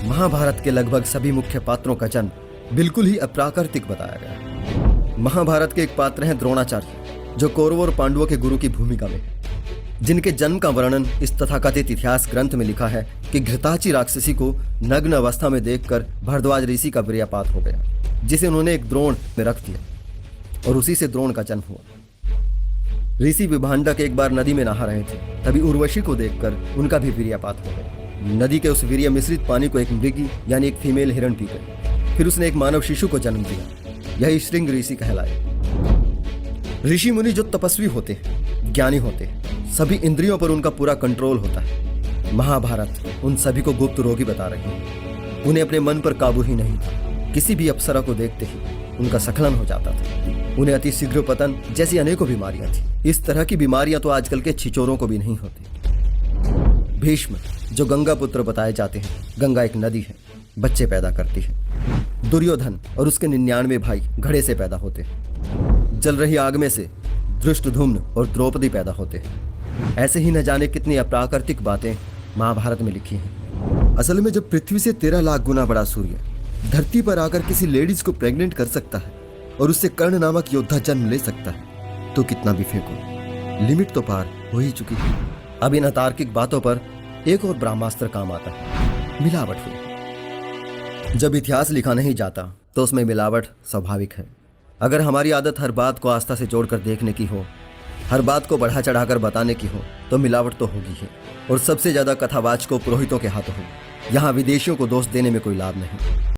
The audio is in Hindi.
महाभारत के लगभग सभी मुख्य पात्रों का जन्म बिल्कुल ही अप्राकृतिक बताया गया। महाभारत के एक पात्र हैं द्रोणाचार्य, जो कौरवों और पांडवों के गुरु की भूमिका में, जिनके जन्म का वर्णन इस तथाकथित इतिहास ग्रंथ में लिखा है कि घृताची राक्षसी को नग्न अवस्था में देखकर भरद्वाज ऋषि का वीर्यपात हो गया, जिसे उन्होंने एक द्रोण में रख दिया और उसी से द्रोण का जन्म हुआ। ऋषि विभांडक एक बार नदी में नहा रहे थे, तभी उर्वशी को देखकर उनका भी वीर्यपात हो गया। नदी के उस वीर्य मिश्रित पानी को एक मृगी यानी एक फीमेल हिरण पी गई। फिर उसने एक मानव शिशु को जन्म दिया। यही श्रृंग ऋषि कहलाए। ऋषि मुनि जो तपस्वी होते हैं, ज्ञानी होते हैं, सभी इंद्रियों पर उनका पूरा कंट्रोल होता है। महाभारत उन सभी को गुप्त रोगी बता रही है। उन्हें अपने मन पर काबू ही नहीं था। किसी भी अप्सरा को देखते ही उनका स्खलन हो जाता था। उन्हें अति शीघ्र पतन जैसी अनेकों बीमारियां थी। इस तरह की बीमारियां तो आजकल के छिचोरों को भी नहीं होती। भीष्म जो गंगा पुत्र बताए जाते हैं, गंगा एक नदी है, बच्चे पैदा करती है। दुर्योधन और उसके 99 भाई घड़े से पैदा होते हैं। जल रही आग में से धृष्टद्युम्न और द्रौपदी पैदा होते हैं। ऐसे ही न जाने कितनी अप्राकृतिक बातें महाभारत में लिखी हैं। असल में जब पृथ्वी से 13 लाख गुना बड़ा सूर्य धरती पर आकर किसी लेडीज को प्रेग्नेंट कर सकता है और उससे कर्ण नामक योद्धा जन्म ले सकता है, तो कितना भी फेंको, लिमिट तो पार हो ही चुकी है। अब इन अतार्किक बातों पर एक और ब्रह्मास्त्र काम आता है, मिलावट हुई। जब इतिहास लिखा नहीं जाता तो उसमें मिलावट स्वाभाविक है। अगर हमारी आदत हर बात को आस्था से जोड़कर देखने की हो, हर बात को बढ़ा चढ़ाकर बताने की हो, तो मिलावट तो होगी ही। और सबसे ज्यादा कथावाचकों पुरोहितों के हाथों हो। यहाँ विदेशियों को दोष देने में कोई लाभ नहीं।